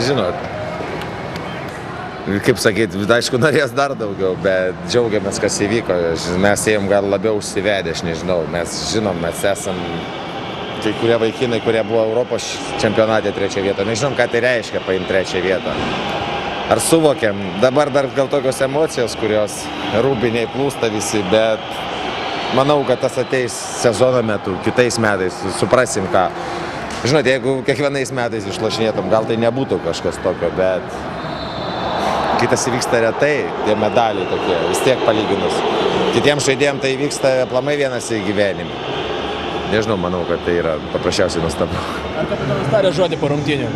Žinot, kaip sakyt, aišku, norės dar daugiau, bet džiaugiamės, kas įvyko. Mes ėjom gal labiau užsivedę, aš nežinau. Mes žinom, mes esam kai kurie vaikinai, kurie buvo Europos čempionate 3 vietą. Nežinom, ką tai reiškia paimti 3 vietą. Ar suvokiam? Dabar dar gal tokios emocijos, kurios rūbiniai plūsta visi, bet manau, kad tas ateis sezono metu, kitais metais, suprasim ką. Žinot, jeigu kiekvienais metais išlošinėtum, gal tai nebūtų kažkas tokio, bet kitas įvyksta retai, tie medaliai tokie, vis tiek palyginus. Kitiems žaidėjams tai vyksta aplamai vienas į gyvenimą. Nežinau, manau, kad tai yra paprasčiausiai nuostabu. Ar kapitonas tarė žodį po rungtynių?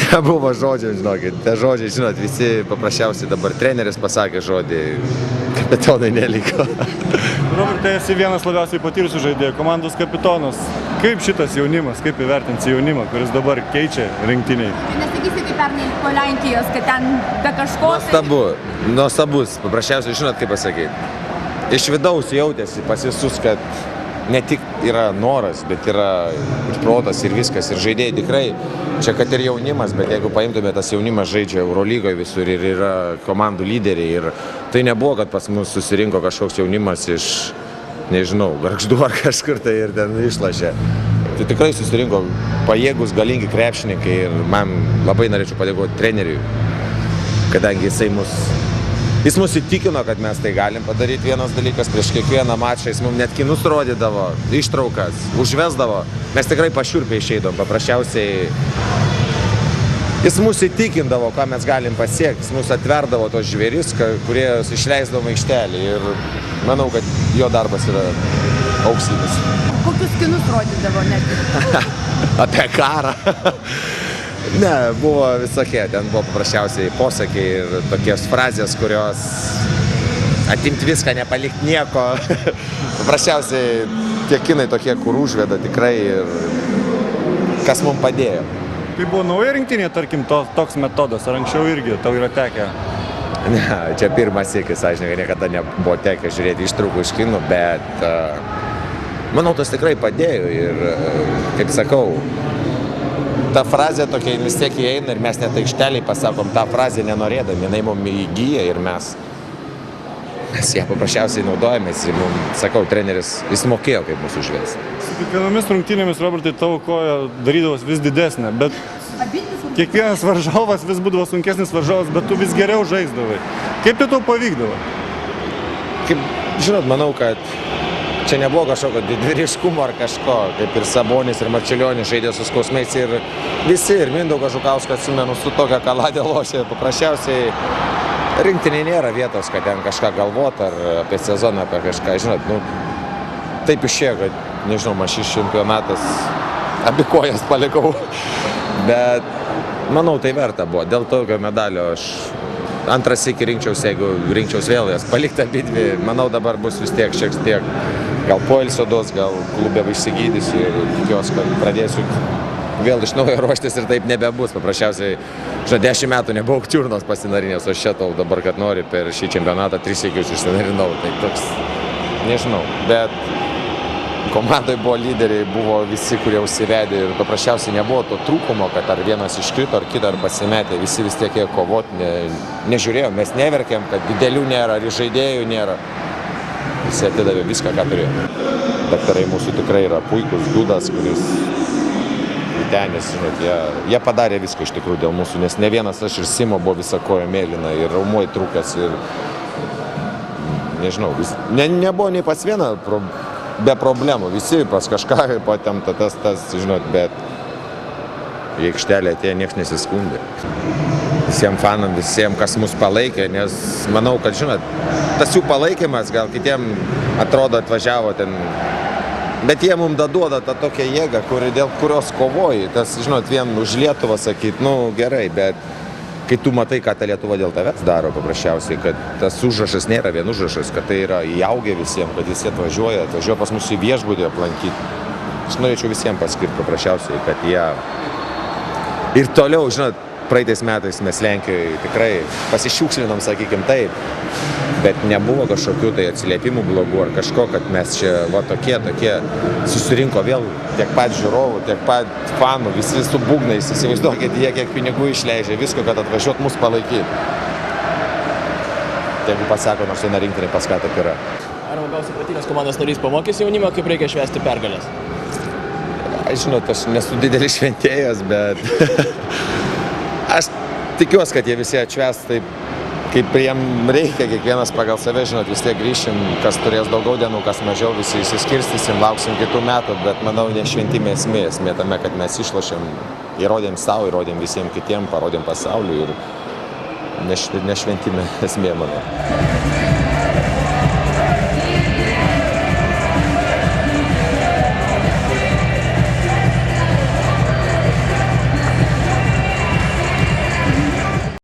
Nebuvo žodžių, žinokit. Te žodžiai, žinot, visi paprasčiausiai dabar treneris pasakė žodį, kapitonai neliko. Robertai, esi vienas labiausiai patyrusių žaidėjų, komandos kapitonas. Kaip šitas jaunimas, kaip įvertinsi jaunimą, kuris dabar keičia rinktiniai? Nesakysi kaip pernai po Lenkijos, kad ten be kažko... Nuostabus, paprasčiausiai, žinot, kaip pasakyti. Iš vidaus jautėsi pas visus, kad ne tik yra noras, bet yra ir protas ir viskas. Ir žaidėjai tikrai, čia kad ir jaunimas, bet jeigu paimtume, tas jaunimas žaidžia Eurolygoje visur ir yra komandų lyderiai. Ir tai nebuvo, kad pas mus susirinko kažkoks jaunimas iš, nežinau, Gargždų ar kažkur tai ir ten išlašė. Tai tikrai susirinko pajėgus, galingi krepšininkai ir man labai norėčiau padėkoti treneriui, kadangi jis mus įtikino, kad mes tai galim padaryti. Vienas dalykas, prieš kiekvieną mačą jis mums net kinus rodydavo, ištraukas, užvesdavo. Mes tikrai pašiurpiai išeidom, paprasčiausiai jis mus įtikindavo, ką mes galim pasiekti. Jis mus atverdavo tos žvėris, kurie išleisdavo aikštelį ir manau, kad jo darbas yra auksinis. Kokius kinus rodydavo net? Apie karą. Ne, buvo visokie, ten buvo paprasčiausiai posakiai ir tokios frazės, kurios atimti viską, nepalikti nieko. Paprasčiausiai tie kinai tokie, kur užveda tikrai ir kas mums padėjo. Tai buvo nauja rinktinė, tarkim, toks metodas, ar anksčiau irgi tau yra tekę? Ne, čia pirmas sykis, sąžininkai, niekada nebuvo tekę žiūrėti ištraukų iš kinų, bet manau, tas tikrai padėjo ir, kaip sakau, ta frazė tokia vis tiek įeina ir mes net aikšteliai pasakom tą frazę nenorėdami, jinai mums įgyja ir mes ją paprasčiausiai naudojamės ir mums, sakau, treneris, jis mokėjo, kaip mūsų užvesti. Su kiekvienomis rungtynėmis, Robertai, tavo koja darydavos vis didesnė, bet kiekvienas varžovas vis būdavo sunkesnis varžovas, bet tu vis geriau žaisdavai. Kaip tai tau pavykdavo? Kaip, žinot, manau, kad čia nebuvo kažkokio didvyriškumo ar kažko, kaip ir Sabonis ir Marčiulionis žaidė su skausmais ir visi, ir Mindaugas Žukauskas, atsimenu, su tokia kaladė lošė. Paprasčiausiai rinktiniai nėra vietos, kad ten kažką galvot ar apie sezoną, apie kažką, žinot, taip išėjo, kad, nežinau, man šis čempionatas abi kojas palikau, bet manau, tai verta buvo. Dėl tokio medalio aš antras iki rinkčiausi, jeigu rinkčiaus vėl jas palikti abidvi, manau, dabar bus vis tiek šiek tiek gal poilsio duos, gal klube išsigydysiu ir tikiuosi, kad pradėsiu vėl iš naujo ruoštis ir taip nebebus. Paprasčiausiai, žinot, 10 metų nebuvau Aktiurnos pasinarinęs, o šitau dabar, kad nori per šį čempionatą 3 sykius išsinarinau. Tai toks, nežinau, bet komandai buvo lyderiai, buvo visi, kurie užsivedė ir paprasčiausiai nebuvo to trūkumo, kad ar vienas iškrito, ar kitą, ar pasimetė. Visi vis tiek ėjo kovoti, nežiūrėjom, mes neverkėm, kad didelių nėra, ar žaidėjų nėra. Visi atidavė viską, ką turėjo. Daktarai mūsų tikrai yra puikus, Dudas, kuris Vytenis, žinot, jie padarė viską iš tikrųjų dėl mūsų, nes ne vienas aš ir Simo buvo visa koja mėlyna ir raumuoj trūkas ir nežinau, nebuvo nei pas vieną be problemų, visi pas kažką patempta tas, žinot, bet į aikštelę atėjo, nieks nesiskundė. Visiems fanam, visiems, kas mus palaikė, nes manau, kad, žinot, tas jų palaikymas gal kitiem atrodo atvažiavo ten Bet jie mums duoda tą tokią jėgą, dėl kurios kovoji. Tas, žinot, vien už Lietuvą sakyti, nu gerai, bet kai tu matai, ką ta Lietuva dėl tavęs daro paprasčiausiai, kad tas užrašas nėra vien užrašas, kad tai yra įaugę visiems, kad visi atvažiuoja pas mus į viešbutį aplankyti. Aš norėčiau visiems paskirti paprasčiausiai, kad jie ir toliau, žinot, praeitais metais mes Lenkijoje tikrai pasišiukšlinom, sakykim taip, bet nebuvo kažkokių tai atsiliepimų blogų ar kažko, kad mes čia va tokie susirinko vėl tiek pat žiūrovų, tiek pat fanų, visi su būgnais, įsivaizduokit, jie kiek pinigų išleidžia, visko, kad atvažiuot mus palaikyti. Jeigu pasako, nors viena rinktinė pas ką taip yra. Ar labiausiai patyręs komandos narys pamokys jaunimą, kaip reikia švęsti pergalės? Aš žinot, aš nesu didelis šventėjas, bet aš tikiuosi, kad jie visi atšvęs taip, kaip jiem reikia, kiekvienas pagal save, žinot, vis tiek grįšim, kas turės daugiau dienų, kas mažiau, visi įsiskirstysim, lauksim kitų metų, bet manau, ne šventime esmė tame, kad mes išlošėm, įrodėm savo, įrodėm visiems kitiems, parodėm pasauliui ir ne šventime esmė, manau.